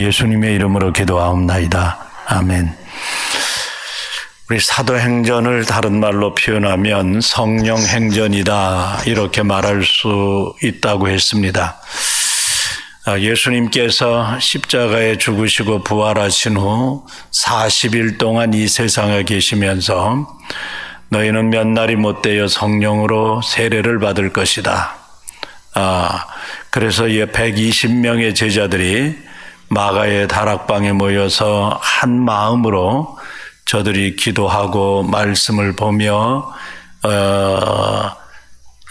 예수님의 이름으로 기도하옵나이다. 아멘. 우리 사도행전을 다른 말로 표현하면 성령행전이다 이렇게 말할 수 있다고 했습니다. 예수님께서 십자가에 죽으시고 부활하신 후 40일 동안 이 세상에 계시면서 너희는 몇 날이 못되어 성령으로 세례를 받을 것이다. 그래서 이 120명의 제자들이 마가의 다락방에 모여서 한 마음으로 저들이 기도하고 말씀을 보며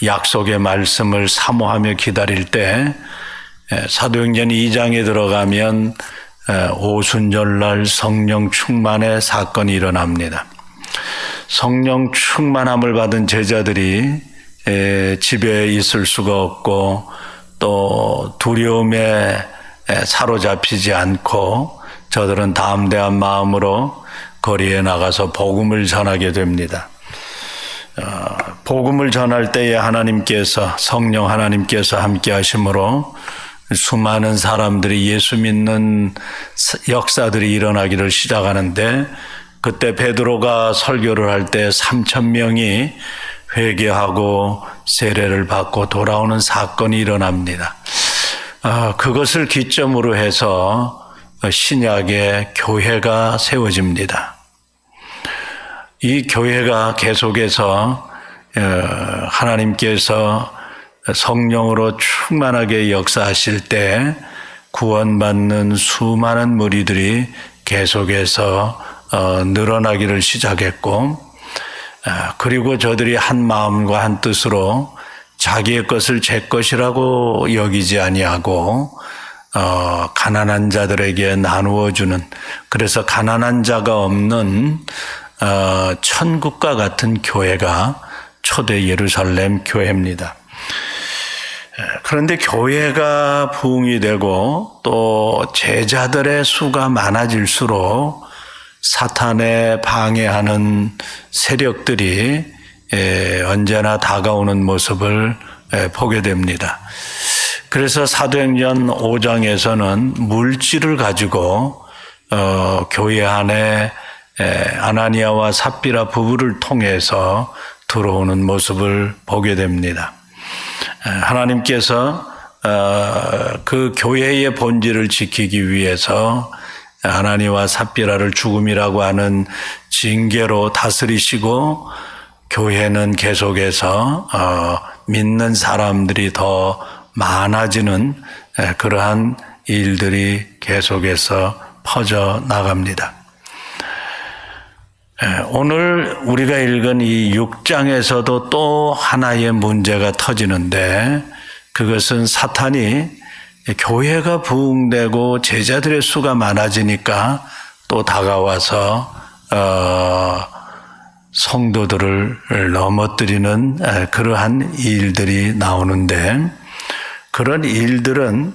약속의 말씀을 사모하며 기다릴 때 사도행전 2장에 들어가면 오순절날 성령 충만의 사건이 일어납니다. 성령 충만함을 받은 제자들이 집에 있을 수가 없고 또 두려움에 사로잡히지 않고 저들은 담대한 마음으로 거리에 나가서 복음을 전하게 됩니다. 복음을 전할 때에 성령 하나님께서 함께 하심으로 수많은 사람들이 예수 믿는 역사들이 일어나기를 시작하는데 그때 베드로가 설교를 할 때 3,000명이 회개하고 세례를 받고 돌아오는 사건이 일어납니다. 그것을 기점으로 해서 신약의 교회가 세워집니다. 이 교회가 계속해서 하나님께서 성령으로 충만하게 역사하실 때 구원받는 수많은 무리들이 계속해서 늘어나기를 시작했고, 그리고 저들이 한 마음과 한 뜻으로 자기의 것을 제 것이라고 여기지 아니하고 가난한 자들에게 나누어 주는, 그래서 가난한 자가 없는 천국과 같은 교회가 초대 예루살렘 교회입니다. 그런데 교회가 부흥이 되고 또 제자들의 수가 많아질수록 사탄에 방해하는 세력들이 언제나 다가오는 모습을 보게 됩니다. 그래서 사도행전 5장에서는 물질을 가지고 교회 안에 아나니아와 삽비라 부부를 통해서 들어오는 모습을 보게 됩니다. 하나님께서 그 교회의 본질을 지키기 위해서 아나니아와 삽비라를 죽음이라고 하는 징계로 다스리시고 교회는 계속해서 믿는 사람들이 더 많아지는 그러한 일들이 계속해서 퍼져 나갑니다. 오늘 우리가 읽은 이 6장에서도 또 하나의 문제가 터지는데, 그것은 사탄이 교회가 부흥되고 제자들의 수가 많아지니까 또 다가와서 성도들을 넘어뜨리는 그러한 일들이 나오는데, 그런 일들은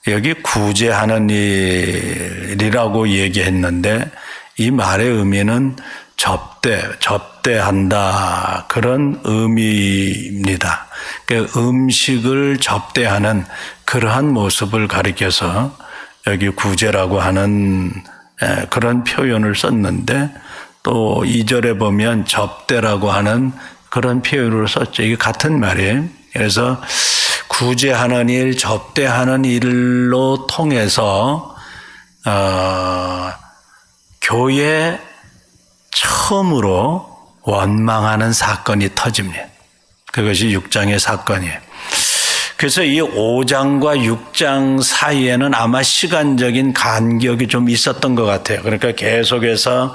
여기 구제하는 일이라고 얘기했는데 이 말의 의미는 접대한다, 그런 의미입니다. 그러니까 음식을 접대하는 그러한 모습을 가리켜서 여기 구제라고 하는 그런 표현을 썼는데, 또 2절에 보면 접대라고 하는 그런 표현을 썼죠. 이게 같은 말이에요. 그래서 구제하는 일, 접대하는 일로 통해서 교회 처음으로 원망하는 사건이 터집니다. 그것이 6장의 사건이에요. 그래서 이 5장과 6장 사이에는 아마 시간적인 간격이 좀 있었던 것 같아요. 그러니까 계속해서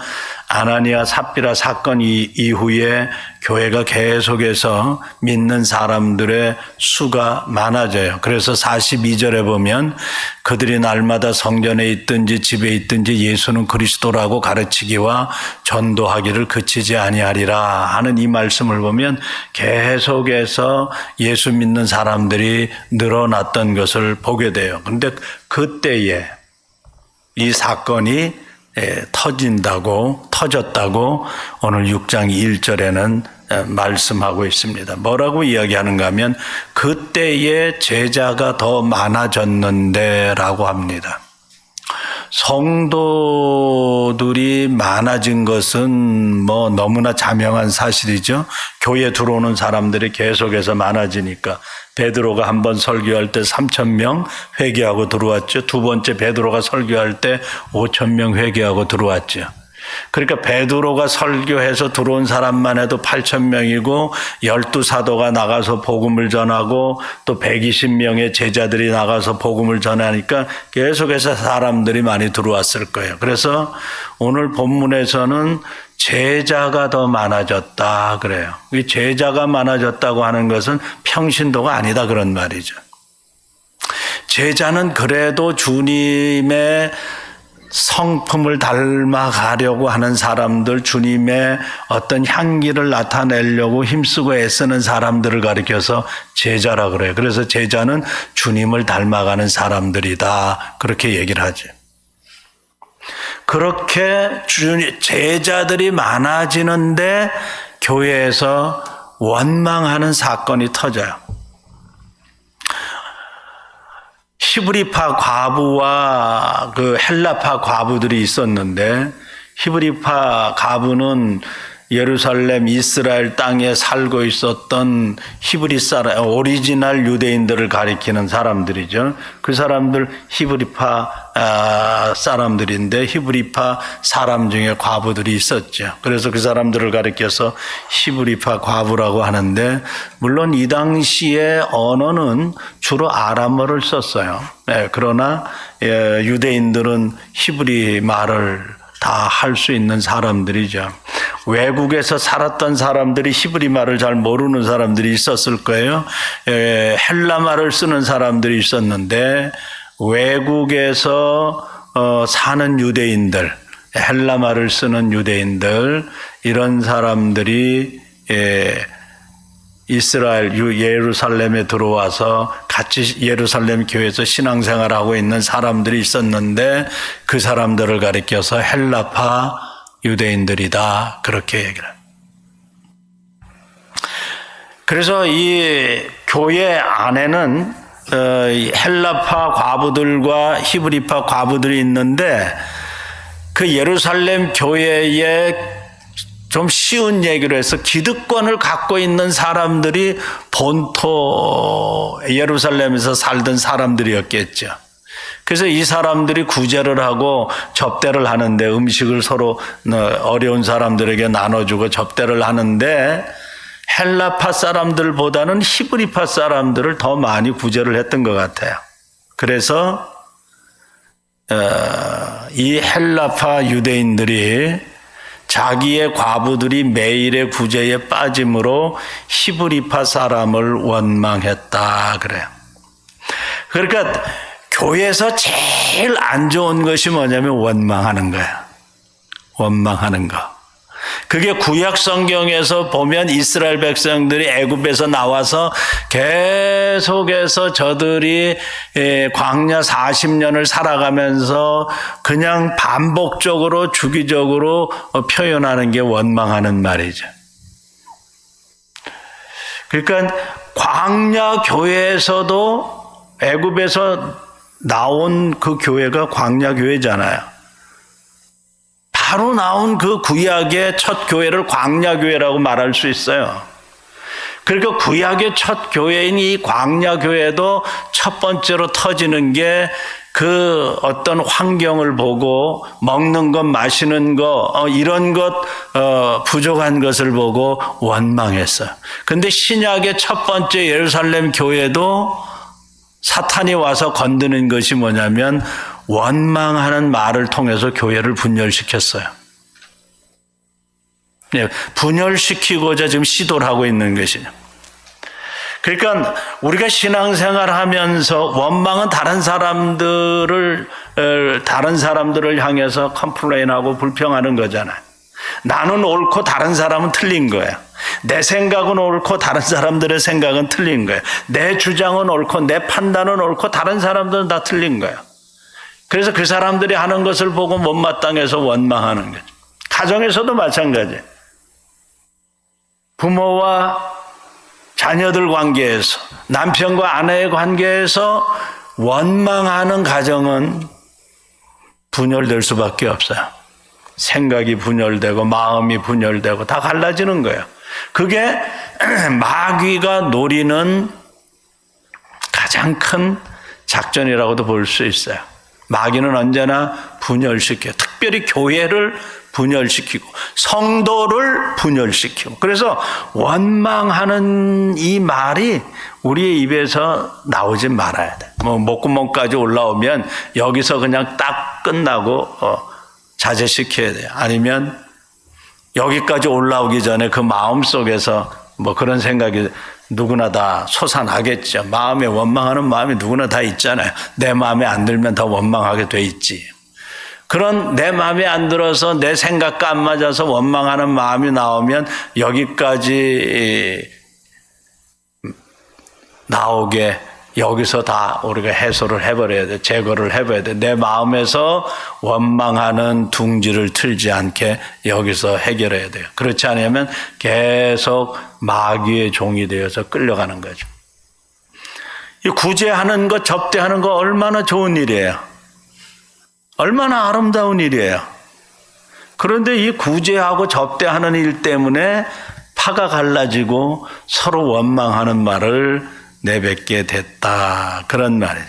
아나니아 삽비라 사건 이후에 교회가 계속해서 믿는 사람들의 수가 많아져요. 그래서 42절에 보면 그들이 날마다 성전에 있든지 집에 있든지 예수는 그리스도라고 가르치기와 전도하기를 그치지 아니하리라 하는 이 말씀을 보면 계속해서 예수 믿는 사람들이 늘어났던 것을 보게 돼요. 그런데 그때에 이 사건이 터졌다고 오늘 6장 1절에는 말씀하고 있습니다. 뭐라고 이야기하는가 하면 그때의 제자가 더 많아졌는데 라고 합니다. 성도들이 많아진 것은 뭐 너무나 자명한 사실이죠. 교회 들어오는 사람들이 계속해서 많아지니까 베드로가 한 번 설교할 때 3,000명 회개하고 들어왔죠. 두 번째 베드로가 설교할 때 5,000명 회개하고 들어왔죠. 그러니까 베드로가 설교해서 들어온 사람만 해도 8,000명이고 12사도가 나가서 복음을 전하고 또 120명의 제자들이 나가서 복음을 전하니까 계속해서 사람들이 많이 들어왔을 거예요. 그래서 오늘 본문에서는 제자가 더 많아졌다 그래요. 이 제자가 많아졌다고 하는 것은 평신도가 아니다 그런 말이죠. 제자는 그래도 주님의 성품을 닮아가려고 하는 사람들, 주님의 어떤 향기를 나타내려고 힘쓰고 애쓰는 사람들을 가리켜서 제자라 그래요. 그래서 제자는 주님을 닮아가는 사람들이다 그렇게 얘기를 하죠. 그렇게 제자들이 많아지는데 교회에서 원망하는 사건이 터져요. 히브리파 과부와 그 헬라파 과부들이 있었는데 히브리파 과부는 예루살렘 이스라엘 땅에 살고 있었던 히브리 사람, 오리지널 유대인들을 가리키는 사람들이죠. 그 사람들 히브리파 사람들인데 히브리파 사람 중에 과부들이 있었죠. 그래서 그 사람들을 가리켜서 히브리파 과부라고 하는데 물론 이 당시의 언어는 주로 아람어를 썼어요. 네, 그러나 유대인들은 히브리 말을 다 할 수 있는 사람들이죠. 외국에서 살았던 사람들이 히브리 말을 잘 모르는 사람들이 있었을 거예요. 헬라 말을 쓰는 사람들이 있었는데 외국에서 사는 유대인들, 헬라 말을 쓰는 유대인들 이런 사람들이 이스라엘 예루살렘에 들어와서 같이 예루살렘 교회에서 신앙생활하고 있는 사람들이 있었는데 그 사람들을 가리켜서 헬라파 유대인들이다 그렇게 얘기를 합니다. 그래서 이 교회 안에는 헬라파 과부들과 히브리파 과부들이 있는데 그 예루살렘 교회에 좀 쉬운 얘기로 해서 기득권을 갖고 있는 사람들이 본토 예루살렘에서 살던 사람들이었겠죠. 그래서 이 사람들이 구제를 하고 접대를 하는데 음식을 서로 어려운 사람들에게 나눠주고 접대를 하는데 헬라파 사람들보다는 히브리파 사람들을 더 많이 구제를 했던 것 같아요. 그래서 이 헬라파 유대인들이 자기의 과부들이 매일의 구제에 빠짐으로 히브리파 사람을 원망했다 그래요. 그러니까 교회에서 제일 안 좋은 것이 뭐냐면 원망하는 거야. 원망하는 거. 그게 구약 성경에서 보면 이스라엘 백성들이 애굽에서 나와서 계속해서 저들이 광야 40년을 살아가면서 그냥 반복적으로 주기적으로 표현하는 게 원망하는 말이죠. 그러니까 광야 교회에서도 애굽에서 나온 그 교회가 광야 교회잖아요. 바로 나온 그 구약의 첫 교회를 광야 교회라고 말할 수 있어요. 그러니까 구약의 첫 교회인 이 광야 교회도 첫 번째로 터지는 게 그 어떤 환경을 보고 먹는 것, 마시는 것, 이런 것 부족한 것을 보고 원망했어요. 근데 신약의 첫 번째 예루살렘 교회도 사탄이 와서 건드는 것이 뭐냐면 원망하는 말을 통해서 교회를 분열시켰어요. 분열시키고자 지금 시도를 하고 있는 것이죠. 그러니까 우리가 신앙생활 하면서 원망은 다른 사람들을 향해서 컴플레인하고 불평하는 거잖아요. 나는 옳고 다른 사람은 틀린 거야. 내 생각은 옳고 다른 사람들의 생각은 틀린 거야. 내 주장은 옳고 내 판단은 옳고 다른 사람들은 다 틀린 거야. 그래서 그 사람들이 하는 것을 보고 못마땅해서 원망하는 거죠. 가정에서도 마찬가지예요. 부모와 자녀들 관계에서, 남편과 아내의 관계에서 원망하는 가정은 분열될 수밖에 없어요. 생각이 분열되고 마음이 분열되고 다 갈라지는 거예요. 그게 마귀가 노리는 가장 큰 작전이라고도 볼 수 있어요. 마귀는 언제나 분열시켜요. 특별히 교회를 분열시키고 성도를 분열시키고. 그래서 원망하는 이 말이 우리의 입에서 나오지 말아야 돼. 목구멍까지 올라오면 여기서 그냥 딱 끝나고 자제시켜야 돼요. 아니면 여기까지 올라오기 전에 그 마음 속에서 그런 생각이 누구나 다 솟아나겠죠. 마음에 원망하는 마음이 누구나 다 있잖아요. 내 마음에 안 들면 더 원망하게 돼 있지. 그런 내 마음에 안 들어서 내 생각과 안 맞아서 원망하는 마음이 나오면 여기까지 나오게 여기서 다 우리가 해소를 해버려야 돼. 제거를 해버려야 돼. 내 마음에서 원망하는 둥지를 틀지 않게 여기서 해결해야 돼요. 그렇지 않으면 계속 마귀의 종이 되어서 끌려가는 거죠. 이 구제하는 것, 접대하는 거 얼마나 좋은 일이에요. 얼마나 아름다운 일이에요. 그런데 이 구제하고 접대하는 일 때문에 파가 갈라지고 서로 원망하는 말을 내뱉게 됐다. 그런 말이에요.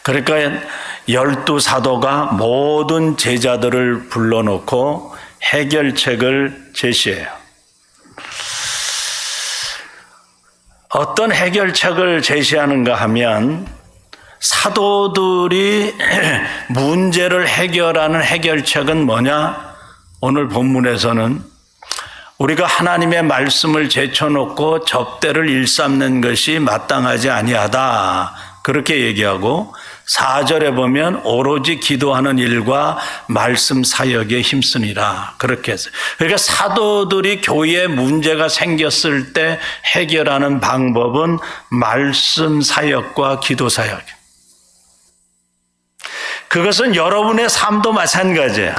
그러니까 12사도가 모든 제자들을 불러놓고 해결책을 제시해요. 어떤 해결책을 제시하는가 하면 사도들이 문제를 해결하는 해결책은 뭐냐? 오늘 본문에서는 우리가 하나님의 말씀을 제쳐놓고 접대를 일삼는 것이 마땅하지 아니하다. 그렇게 얘기하고 4절에 보면 오로지 기도하는 일과 말씀 사역에 힘쓰니라. 그렇게 했어요. 그러니까 사도들이 교회에 문제가 생겼을 때 해결하는 방법은 말씀 사역과 기도 사역. 그것은 여러분의 삶도 마찬가지예요.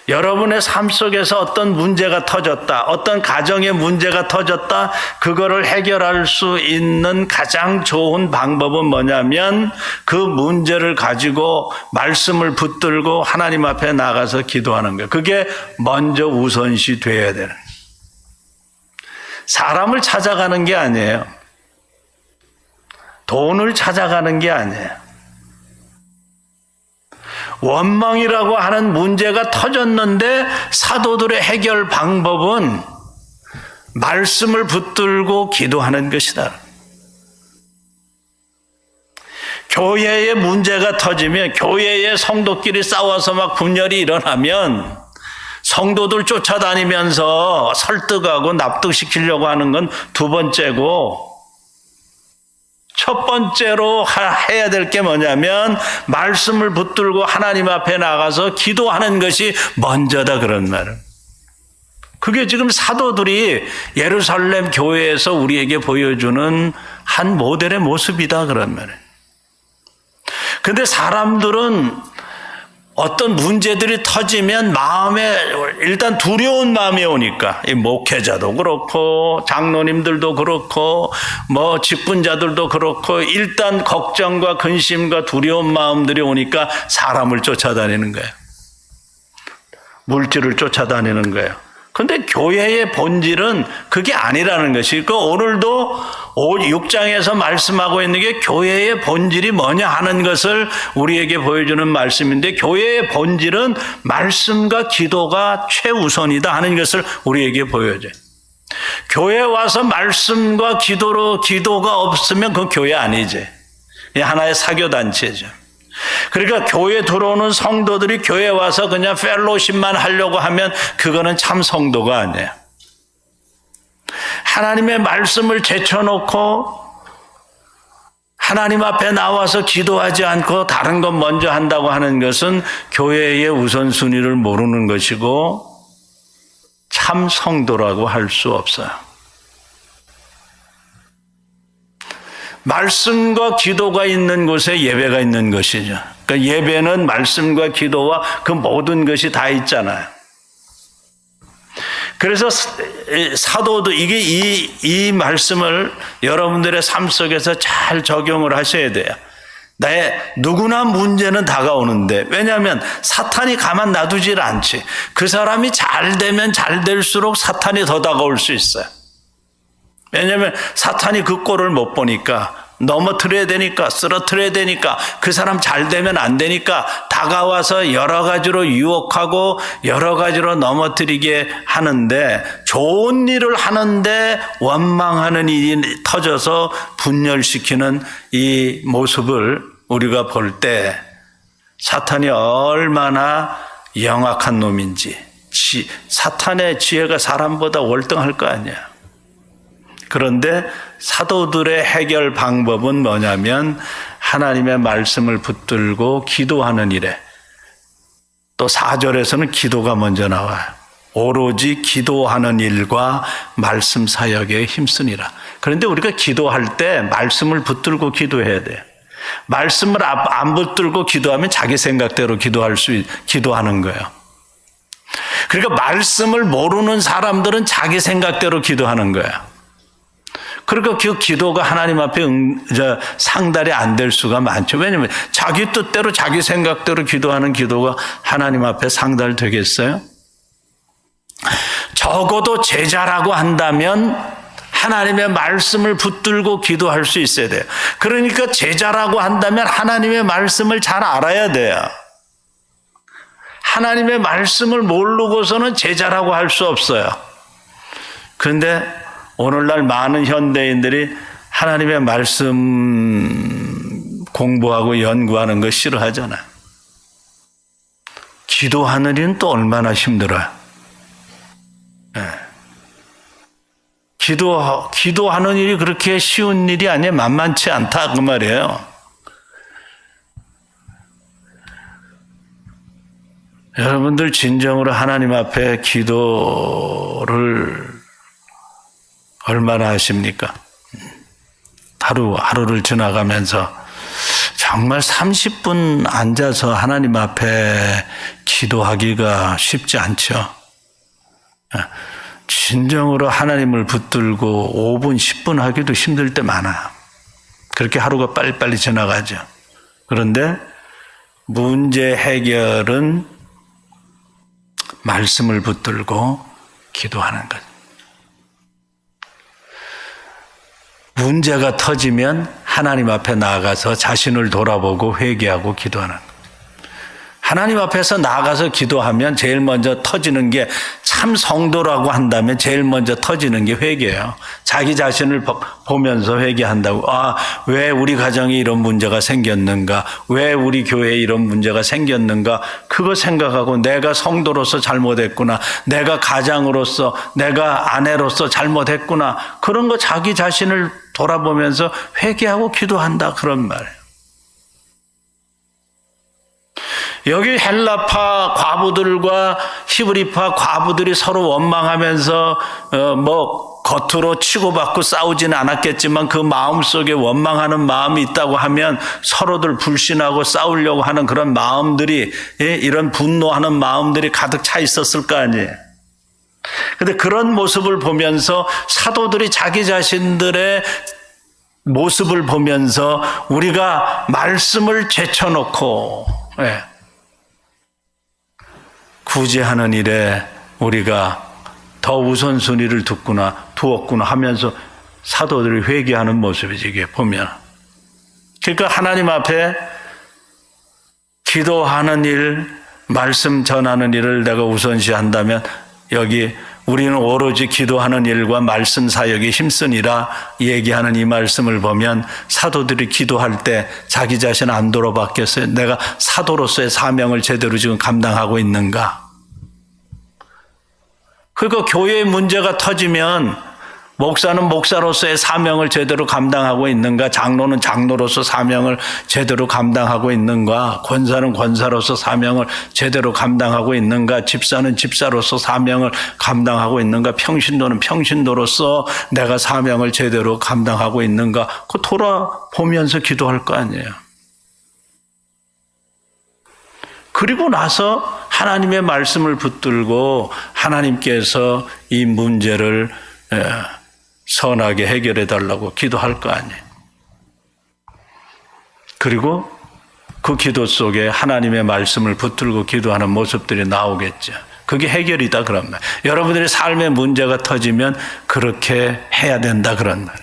여러분의 삶 속에서 어떤 문제가 터졌다, 어떤 가정의 문제가 터졌다, 그거를 해결할 수 있는 가장 좋은 방법은 뭐냐면 그 문제를 가지고 말씀을 붙들고 하나님 앞에 나가서 기도하는 거예요. 그게 먼저 우선시 돼야 되는 거예요. 사람을 찾아가는 게 아니에요. 돈을 찾아가는 게 아니에요. 원망이라고 하는 문제가 터졌는데 사도들의 해결 방법은 말씀을 붙들고 기도하는 것이다. 교회에 문제가 터지면 교회에 성도끼리 싸워서 막 분열이 일어나면 성도들 쫓아다니면서 설득하고 납득시키려고 하는 건 두 번째고 첫 번째로 해야 될 게 뭐냐면 말씀을 붙들고 하나님 앞에 나가서 기도하는 것이 먼저다 그런 말은. 그게 지금 사도들이 예루살렘 교회에서 우리에게 보여주는 한 모델의 모습이다 그런 말이에요. 근데 사람들은 어떤 문제들이 터지면 마음에 일단 두려운 마음이 오니까 이 목회자도 그렇고 장로님들도 그렇고 직분자들도 그렇고 일단 걱정과 근심과 두려운 마음들이 오니까 사람을 쫓아다니는 거예요. 물질을 쫓아다니는 거예요. 그런데 교회의 본질은 그게 아니라는 것이 오늘도 6장에서 말씀하고 있는 게 교회의 본질이 뭐냐 하는 것을 우리에게 보여주는 말씀인데 없는데 교회의 본질은 말씀과 기도가 최우선이다 하는 것을 우리에게 보여줘요. 교회에 와서 말씀과 기도가 없으면 그 교회 아니지. 하나의 사교단체죠. 그러니까 교회 들어오는 성도들이 교회에 와서 그냥 펠로십만 하려고 하면 그거는 참 성도가 아니에요. 하나님의 말씀을 제쳐놓고 하나님 앞에 나와서 기도하지 않고 다른 것 먼저 한다고 하는 것은 교회의 우선순위를 모르는 것이고 참 성도라고 할 수 없어요. 말씀과 기도가 있는 곳에 예배가 있는 것이죠. 그러니까 예배는 말씀과 기도와 그 모든 것이 다 있잖아요. 그래서 사도도 이 말씀을 여러분들의 삶 속에서 잘 적용을 하셔야 돼요. 누구나 문제는 다가오는데, 왜냐하면 사탄이 가만 놔두질 않지. 그 사람이 잘 되면 잘 될수록 사탄이 더 다가올 수 있어요. 왜냐하면 사탄이 그 꼴을 못 보니까, 넘어뜨려야 되니까, 쓰러뜨려야 되니까, 그 사람 잘 되면 안 되니까 다가와서 여러 가지로 유혹하고 여러 가지로 넘어뜨리게 하는데, 좋은 일을 하는데 원망하는 일이 터져서 분열시키는 이 모습을 우리가 볼 때 사탄이 얼마나 영악한 놈인지, 사탄의 지혜가 사람보다 월등할 거 아니야. 그런데 사도들의 해결 방법은 뭐냐면 하나님의 말씀을 붙들고 기도하는 일에, 또 4절에서는 기도가 먼저 나와요. 오로지 기도하는 일과 말씀 사역에 힘쓰니라. 그런데 우리가 기도할 때 말씀을 붙들고 기도해야 돼요. 말씀을 안 붙들고 기도하면 자기 생각대로 기도하는 거예요. 그러니까 말씀을 모르는 사람들은 자기 생각대로 기도하는 거예요. 그러니까 그 기도가 하나님 앞에 상달이 안 될 수가 많죠. 왜냐하면 자기 뜻대로 자기 생각대로 기도하는 기도가 하나님 앞에 상달되겠어요? 적어도 제자라고 한다면 하나님의 말씀을 붙들고 기도할 수 있어야 돼요. 그러니까 제자라고 한다면 하나님의 말씀을 잘 알아야 돼요. 하나님의 말씀을 모르고서는 제자라고 할 수 없어요. 그런데 오늘날 많은 현대인들이 하나님의 말씀 공부하고 연구하는 거 싫어하잖아요. 기도하는 일은 또 얼마나 힘들어요. 네. 기도하는 일이 그렇게 쉬운 일이 아니에요. 만만치 않다 그 말이에요. 여러분들 진정으로 하나님 앞에 기도를 얼마나 하십니까? 하루를 지나가면서 정말 30분 앉아서 하나님 앞에 기도하기가 쉽지 않죠. 진정으로 하나님을 붙들고 5분, 10분 하기도 힘들 때 많아요. 그렇게 하루가 빨리빨리 지나가죠. 그런데 문제 해결은 말씀을 붙들고 기도하는 것. 문제가 터지면 하나님 앞에 나아가서 자신을 돌아보고 회개하고 기도하는 것. 하나님 앞에서 나아가서 기도하면 제일 먼저 터지는 게, 참 성도라고 한다면 제일 먼저 터지는 게 회개예요. 자기 자신을 보면서 회개한다고. 왜 우리 가정에 이런 문제가 생겼는가? 왜 우리 교회에 이런 문제가 생겼는가? 그거 생각하고 내가 성도로서 잘못했구나. 내가 가장으로서, 내가 아내로서 잘못했구나. 그런 거 자기 자신을 돌아보면서 회개하고 기도한다. 그런 말이에요. 여기 헬라파 과부들과 히브리파 과부들이 서로 원망하면서 겉으로 치고받고 싸우지는 않았겠지만 그 마음속에 원망하는 마음이 있다고 하면 서로들 불신하고 싸우려고 하는 그런 마음들이, 이런 분노하는 마음들이 가득 차 있었을 거 아니에요. 그런데 그런 모습을 보면서 사도들이 자기 자신들의 모습을 보면서 우리가 말씀을 제쳐놓고 구제하는 일에 우리가 더 우선순위를 두었구나 하면서 사도들이 회개하는 모습이지, 이게 보면. 그러니까 하나님 앞에 기도하는 일, 말씀 전하는 일을 내가 우선시한다면 여기 우리는 오로지 기도하는 일과 말씀 사역에 힘쓰니라 얘기하는 이 말씀을 보면 사도들이 기도할 때 자기 자신 안 돌아봤겠어요? 내가 사도로서의 사명을 제대로 지금 감당하고 있는가? 그러니까 교회의 문제가 터지면 목사는 목사로서의 사명을 제대로 감당하고 있는가? 장로는 장로로서 사명을 제대로 감당하고 있는가? 권사는 권사로서 사명을 제대로 감당하고 있는가? 집사는 집사로서 사명을 감당하고 있는가? 평신도는 평신도로서 내가 사명을 제대로 감당하고 있는가? 그거 돌아보면서 기도할 거 아니에요. 그리고 나서 하나님의 말씀을 붙들고 하나님께서 이 문제를 선하게 해결해 달라고 기도할 거 아니에요. 그리고 그 기도 속에 하나님의 말씀을 붙들고 기도하는 모습들이 나오겠죠. 그게 해결이다 그런 말. 여러분들의 삶의 문제가 터지면 그렇게 해야 된다 그런 말.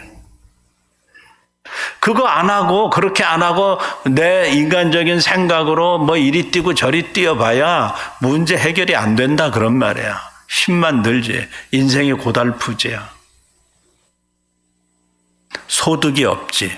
그거 안 하고 그렇게 안 하고 내 인간적인 생각으로 뭐 이리 뛰고 저리 뛰어봐야 문제 해결이 안 된다 그런 말이야. 힘만 들지. 인생이 고달프지야. 소득이 없지.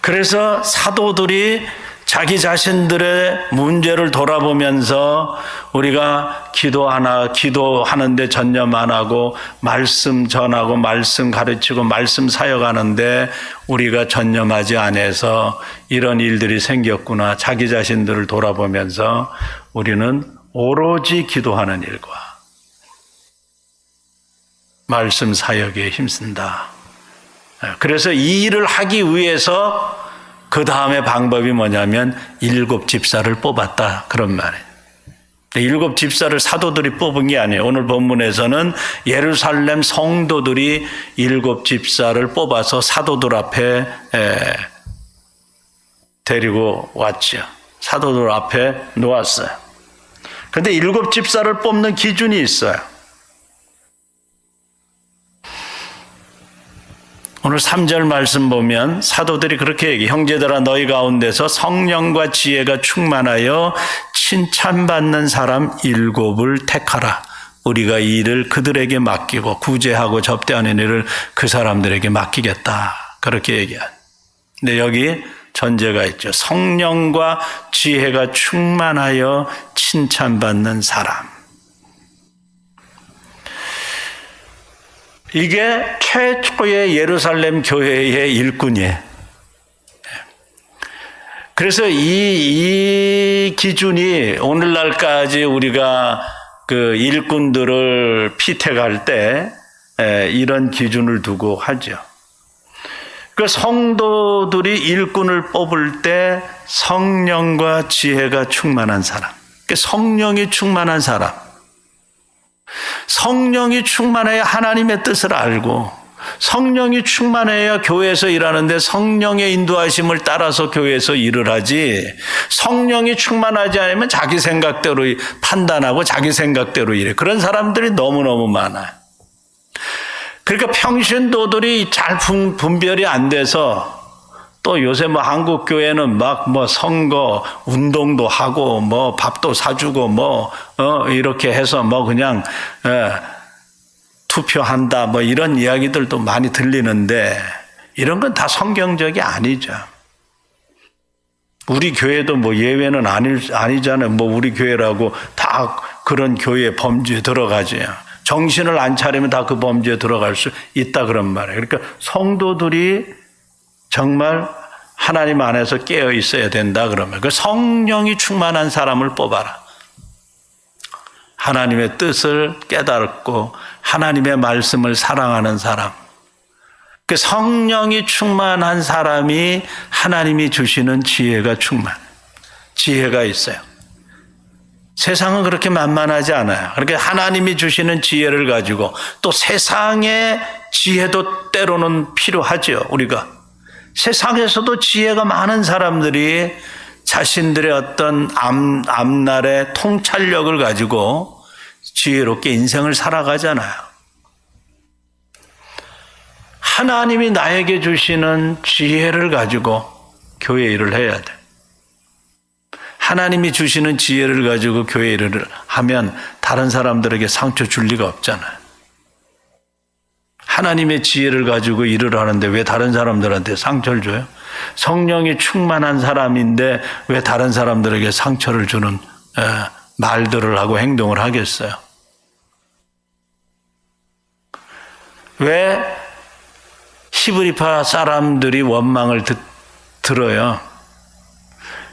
그래서 사도들이 자기 자신들의 문제를 돌아보면서 우리가 기도하는데 전념 안 하고 말씀 전하고 말씀 가르치고 말씀 사역하는데 우리가 전념하지 않아서 이런 일들이 생겼구나. 자기 자신들을 돌아보면서 우리는 오로지 기도하는 일과 말씀 사역에 힘쓴다. 그래서 이 일을 하기 위해서 그 다음에 방법이 뭐냐면 7 집사를 뽑았다 그런 말이에요. 7 집사를 사도들이 뽑은 게 아니에요. 오늘 본문에서는 예루살렘 성도들이 7 집사를 뽑아서 사도들 앞에 데리고 왔죠. 사도들 앞에 놓았어요. 그런데 7 집사를 뽑는 기준이 있어요. 오늘 3절 말씀 보면 사도들이 그렇게 얘기해요. 형제들아 너희 가운데서 성령과 지혜가 충만하여 칭찬받는 사람 7을 택하라. 우리가 이 일을 그들에게 맡기고 구제하고 접대하는 일을 그 사람들에게 맡기겠다. 그렇게 얘기해요. 근데 여기 전제가 있죠. 성령과 지혜가 충만하여 칭찬받는 사람. 이게 최초의 예루살렘 교회의 일꾼이에요. 그래서 이 기준이 오늘날까지 우리가 그 일꾼들을 피택할 때 이런 기준을 두고 하죠. 그 성도들이 일꾼을 뽑을 때 성령과 지혜가 충만한 사람, 성령이 충만한 사람, 성령이 충만해야 하나님의 뜻을 알고 성령이 충만해야 교회에서 일하는데 성령의 인도하심을 따라서 교회에서 일을 하지 성령이 충만하지 않으면 자기 생각대로 판단하고 자기 생각대로 일해. 그런 사람들이 너무너무 많아요. 그러니까 평신도들이 잘 분별이 안 돼서 또 요새 뭐 한국 교회는 막 뭐 선거 운동도 하고 뭐 밥도 사주고 뭐 이렇게 해서 뭐 그냥 투표한다 뭐 이런 이야기들도 많이 들리는데 이런 건 다 성경적이 아니죠. 우리 교회도 뭐 예외는 아니잖아요. 뭐 우리 교회라고 다 그런 교회 범주에 들어가죠. 정신을 안 차리면 다 그 범주에 들어갈 수 있다 그런 말이에요. 그러니까 성도들이 정말 하나님 안에서 깨어 있어야 된다 그러면 그 성령이 충만한 사람을 뽑아라. 하나님의 뜻을 깨닫고 하나님의 말씀을 사랑하는 사람. 그 성령이 충만한 사람이 하나님이 주시는 지혜가 지혜가 있어요. 세상은 그렇게 만만하지 않아요. 그러니까 하나님이 주시는 지혜를 가지고 또 세상의 지혜도 때로는 필요하죠. 우리가 세상에서도 지혜가 많은 사람들이 자신들의 어떤 앞날의 통찰력을 가지고 지혜롭게 인생을 살아가잖아요. 하나님이 나에게 주시는 지혜를 가지고 교회 일을 해야 돼. 하나님이 주시는 지혜를 가지고 교회 일을 하면 다른 사람들에게 상처 줄 리가 없잖아요. 하나님의 지혜를 가지고 일을 하는데 왜 다른 사람들한테 상처를 줘요? 성령이 충만한 사람인데 왜 다른 사람들에게 상처를 주는 말들을 하고 행동을 하겠어요? 왜 히브리파 사람들이 원망을 들어요?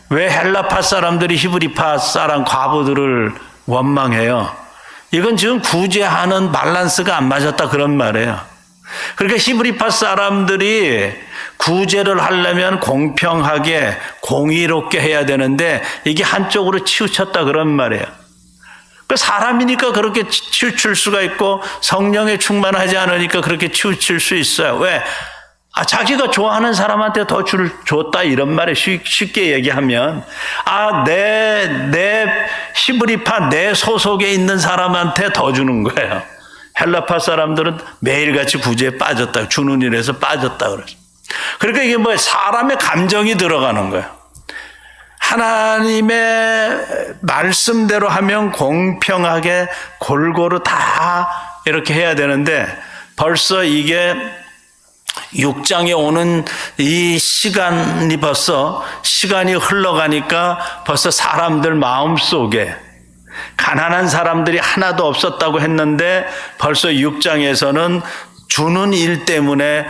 왜 헬라파 사람들이 히브리파 사람 과부들을 원망해요? 이건 지금 구제하는 밸런스가 안 맞았다 그런 말이에요. 그러니까 히브리파 사람들이 구제를 하려면 공평하게 공의롭게 해야 되는데 이게 한쪽으로 치우쳤다 그런 말이에요. 사람이니까 그렇게 치우칠 수가 있고 성령에 충만하지 않으니까 그렇게 치우칠 수 있어요. 왜? 자기가 좋아하는 사람한테 더 줬다 이런 말에 쉽게 얘기하면 내 히브리파 내 소속에 있는 사람한테 더 주는 거예요. 헬라파 사람들은 매일같이 구제에 빠졌다. 주는 일에서 빠졌다 그러죠. 그러니까 이게 사람의 감정이 들어가는 거예요. 하나님의 말씀대로 하면 공평하게 골고루 다 이렇게 해야 되는데 벌써 이게 6장에 오는 이 시간이 흘러가니까 벌써 사람들 마음속에 가난한 사람들이 하나도 없었다고 했는데 벌써 6장에서는 주는 일 때문에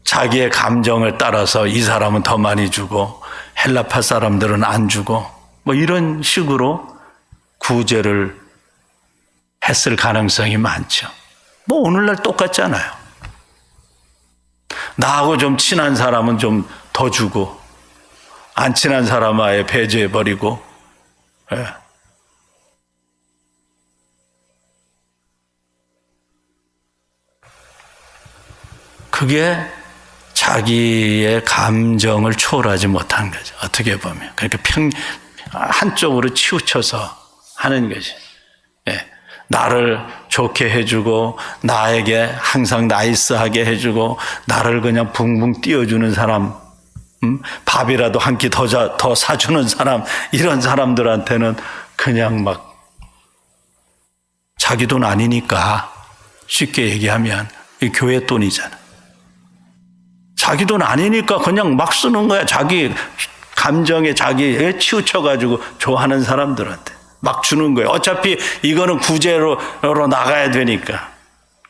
자기의 감정을 따라서 이 사람은 더 많이 주고 헬라파 사람들은 안 주고 이런 식으로 구제를 했을 가능성이 많죠. 오늘날 똑같잖아요. 나하고 좀 친한 사람은 좀 더 주고 안 친한 사람은 아예 배제해버리고 그게 자기의 감정을 초월하지 못한 거죠. 어떻게 보면. 그러니까 한쪽으로 치우쳐서 하는 거지. 나를 좋게 해주고 나에게 항상 나이스하게 해주고 나를 그냥 붕붕 띄워주는 사람, 밥이라도 한 끼 더 사주는 사람, 이런 사람들한테는 그냥 자기 돈 아니니까 쉽게 얘기하면 이 교회 돈이잖아. 자기 돈 아니니까 그냥 막 쓰는 거야. 자기 감정에 자기에 치우쳐가지고 좋아하는 사람들한테 막 주는 거예요. 어차피 이거는 구제로 나가야 되니까.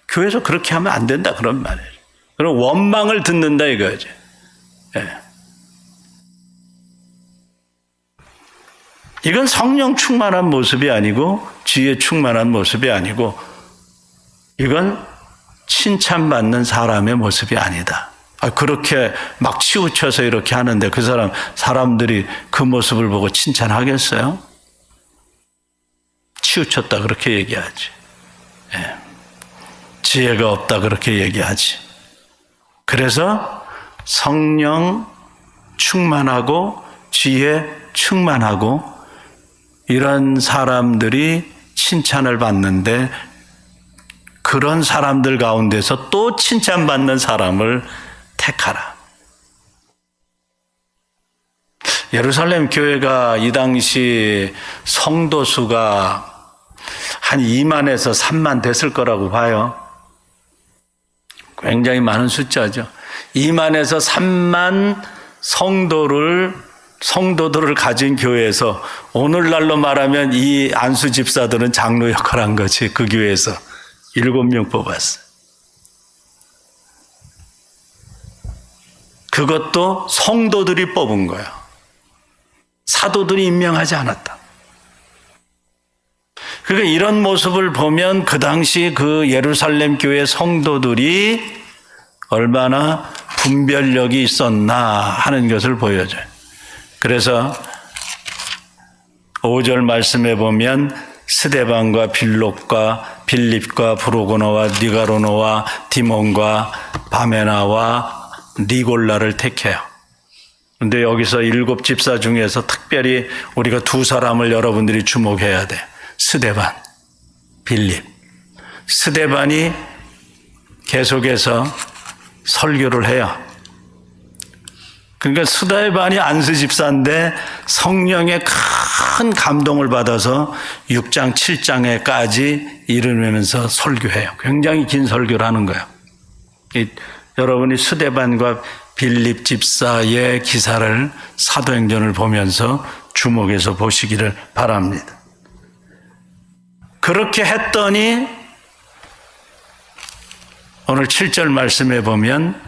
교회에서 그렇게 하면 안 된다 그런 말이에요. 그럼 원망을 듣는다 이거죠. 이건 성령 충만한 모습이 아니고 지혜 충만한 모습이 아니고 이건 칭찬받는 사람의 모습이 아니다. 그렇게 막 치우쳐서 이렇게 하는데 사람들이 그 모습을 보고 칭찬하겠어요? 치우쳤다 그렇게 얘기하지. 지혜가 없다 그렇게 얘기하지. 그래서 성령 충만하고 지혜 충만하고 이런 사람들이 칭찬을 받는데 그런 사람들 가운데서 또 칭찬받는 사람을 택하라. 예루살렘 교회가 이 당시 성도 수가 한 2만에서 3만 됐을 거라고 봐요. 굉장히 많은 숫자죠. 2만에서 3만 성도들을 가진 교회에서 오늘날로 말하면 이 안수 집사들은 장로 역할을 한 거지. 그 교회에서 7명 뽑았어요. 그것도 성도들이 뽑은 거예요. 사도들이 임명하지 않았다. 그러니까 이런 모습을 보면 그 당시 그 예루살렘 교회 성도들이 얼마나 분별력이 있었나 하는 것을 보여줘요. 그래서 5절 말씀에 보면 스데반과 빌롭과 빌립과 브로고노와 니가로노와 디몬과 바메나와 니골라를 택해요. 그런데 여기서 7집사 중에서 특별히 우리가 2사람을 여러분들이 주목해야 돼. 스데반, 빌립. 스데반이 계속해서 설교를 해요. 그러니까 스데반이 안수 집사인데 성령의 큰 감동을 받아서 6장, 7장에까지 이르면서 설교해요. 굉장히 긴 설교를 하는 거예요. 여러분이 스데반과 빌립 집사의 기사를 사도행전을 보면서 주목해서 보시기를 바랍니다. 그렇게 했더니 오늘 7절 말씀에 보면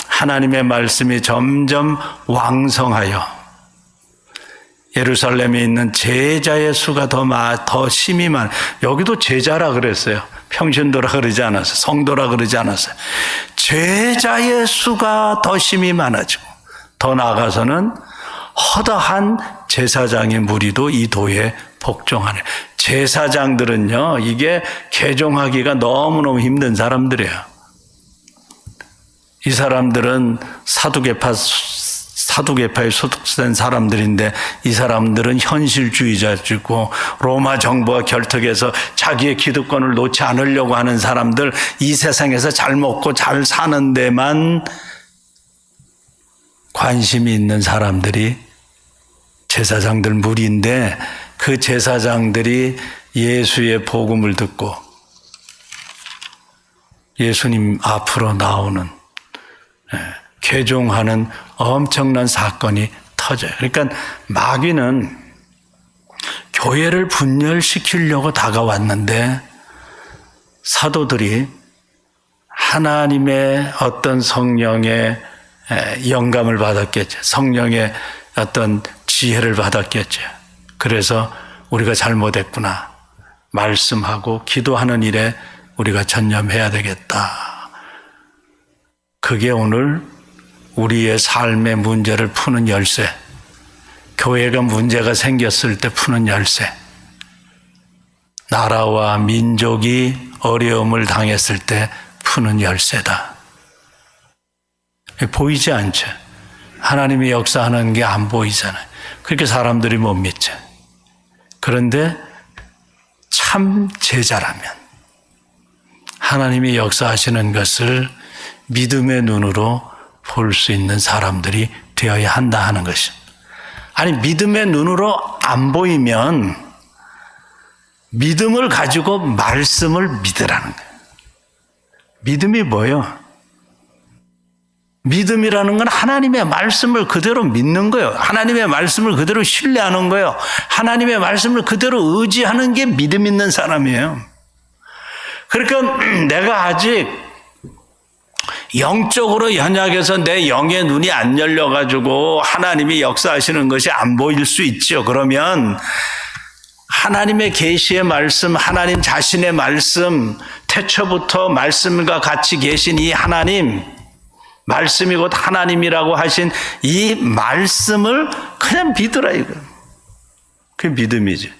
하나님의 말씀이 점점 왕성하여 예루살렘에 있는 제자의 수가 더 심히 많아. 여기도 제자라 그랬어요. 평신도라 그러지 않았어요. 성도라 그러지 않았어요. 제자의 수가 더 심히 많아지고 더 나아가서는 허다한 제사장의 무리도 이 도에 복종하네. 제사장들은요, 이게 개종하기가 너무너무 힘든 사람들이에요. 이 사람들은 사두개파에 소속된 사람들인데 이 사람들은 현실주의자이고 로마 정부와 결탁해서 자기의 기득권을 놓지 않으려고 하는 사람들, 이 세상에서 잘 먹고 잘 사는 데만 관심이 있는 사람들이 제사장들 무리인데, 그 제사장들이 예수의 복음을 듣고 예수님 앞으로 나오는, 개종하는 엄청난 사건이 터져요. 그러니까 마귀는 교회를 분열시키려고 다가왔는데, 사도들이 하나님의 어떤 성령의 영감을 받았겠죠. 성령의 어떤 지혜를 받았겠죠. 그래서 우리가 잘못했구나, 말씀하고 기도하는 일에 우리가 전념해야 되겠다. 그게 오늘 우리의 삶의 문제를 푸는 열쇠, 교회가 문제가 생겼을 때 푸는 열쇠, 나라와 민족이 어려움을 당했을 때 푸는 열쇠다. 보이지 않죠. 하나님이 역사하는 게 안 보이잖아요. 그렇게 사람들이 못 믿죠. 그런데 참 제자라면 하나님이 역사하시는 것을 믿음의 눈으로 볼 수 있는 사람들이 되어야 한다 하는 것입니다. 아니, 믿음의 눈으로 안 보이면 믿음을 가지고 말씀을 믿으라는 거예요. 믿음이 뭐예요? 믿음이라는 건 하나님의 말씀을 그대로 믿는 거예요. 하나님의 말씀을 그대로 신뢰하는 거예요. 하나님의 말씀을 그대로 의지하는 게 믿음 있는 사람이에요. 그러니까 내가 아직 영적으로 연약해서 내 영의 눈이 안 열려가지고 하나님이 역사하시는 것이 안 보일 수 있죠. 그러면 하나님의 계시의 말씀, 하나님 자신의 말씀, 태초부터 말씀과 같이 계신 이 하나님, 말씀이 곧 하나님이라고 하신 이 말씀을 그냥 믿으라 이거. 그게 믿음이지.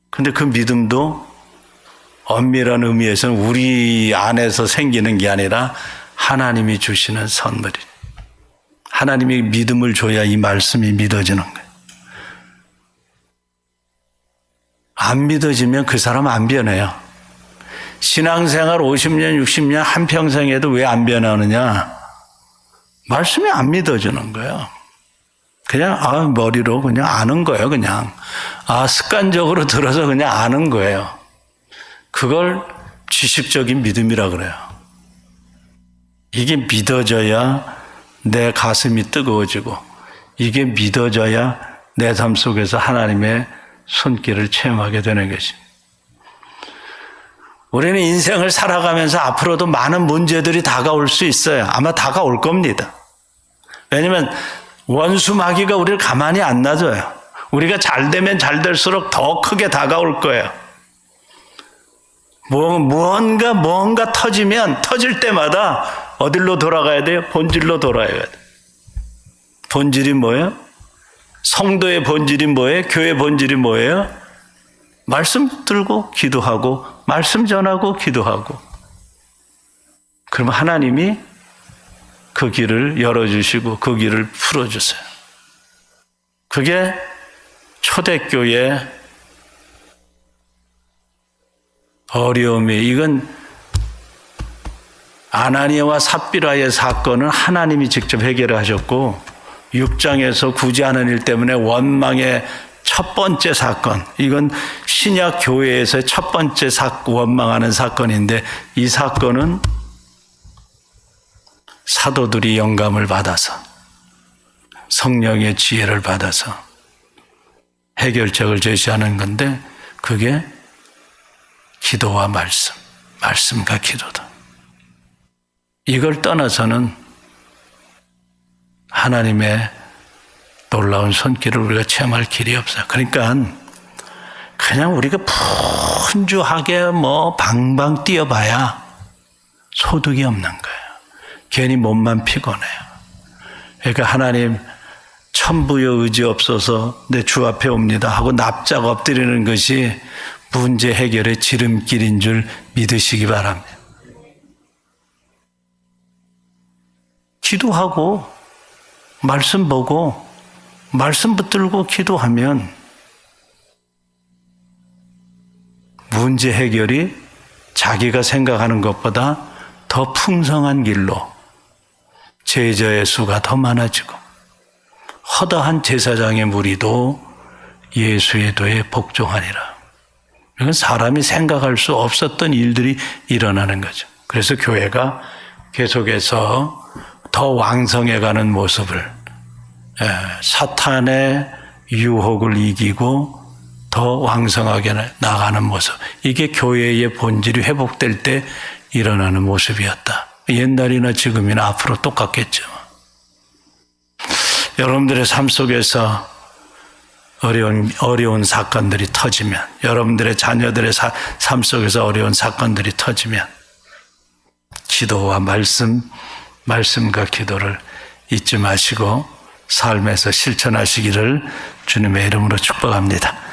근데 그 믿음도 엄밀한 의미에서는 우리 안에서 생기는 게 아니라 하나님이 주시는 선물이에요. 하나님이 믿음을 줘야 이 말씀이 믿어지는 거예요. 안 믿어지면 그 사람 안 변해요. 신앙생활 50년, 60년 한평생에도 왜 안 변하느냐? 말씀이 안 믿어지는 거예요. 그냥 머리로 그냥 아는 거예요. 그냥 습관적으로 들어서 그냥 아는 거예요. 그걸 지식적인 믿음이라 그래요. 이게 믿어져야 내 가슴이 뜨거워지고, 이게 믿어져야 내 삶 속에서 하나님의 손길을 체험하게 되는 것입니다. 우리는 인생을 살아가면서 앞으로도 많은 문제들이 다가올 수 있어요. 아마 다가올 겁니다. 왜냐하면 원수 마귀가 우리를 가만히 안 놔줘요. 우리가 잘 되면 잘 될수록 더 크게 다가올 거예요. 뭔가 터지면 터질 때마다 어디로 돌아가야 돼요? 본질로 돌아가야 돼요. 본질이 뭐예요? 성도의 본질이 뭐예요? 교회 본질이 뭐예요? 말씀 들고 기도하고, 말씀 전하고 기도하고. 그러면 하나님이 그 길을 열어주시고 그 길을 풀어주세요. 그게 초대교회 어려움이, 이건 아나니아와 삽비라의 사건은 하나님이 직접 해결하셨고, 6장에서 굳이 하는 일 때문에 원망의 첫 번째 사건, 이건 신약 교회에서의 첫 번째 원망하는 사건인데, 이 사건은 사도들이 영감을 받아서 성령의 지혜를 받아서 해결책을 제시하는 건데, 그게 기도와 말씀과 기도다. 이걸 떠나서는 하나님의 놀라운 손길을 우리가 체험할 길이 없어요. 그러니까 그냥 우리가 분주하게 방방 뛰어봐야 소득이 없는 거예요. 괜히 몸만 피곤해요. 그러니까 하나님, 천부여 의지 없어서 내 주 앞에 옵니다 하고 납작 엎드리는 것이 문제 해결의 지름길인 줄 믿으시기 바랍니다. 기도하고 말씀 보고 말씀 붙들고 기도하면 문제 해결이 자기가 생각하는 것보다 더 풍성한 길로 제자의 수가 더 많아지고 허다한 제사장의 무리도 예수의 도에 복종하니라. 이건 사람이 생각할 수 없었던 일들이 일어나는 거죠. 그래서 교회가 계속해서 더 왕성해가는 모습을, 사탄의 유혹을 이기고 더 왕성하게 나가는 모습, 이게 교회의 본질이 회복될 때 일어나는 모습이었다. 옛날이나 지금이나 앞으로 똑같겠죠. 여러분들의 삶 속에서 어려운 사건들이 터지면, 여러분들의 자녀들의 삶 속에서 어려운 사건들이 터지면 기도와 말씀과 기도를 잊지 마시고 삶에서 실천하시기를 주님의 이름으로 축복합니다.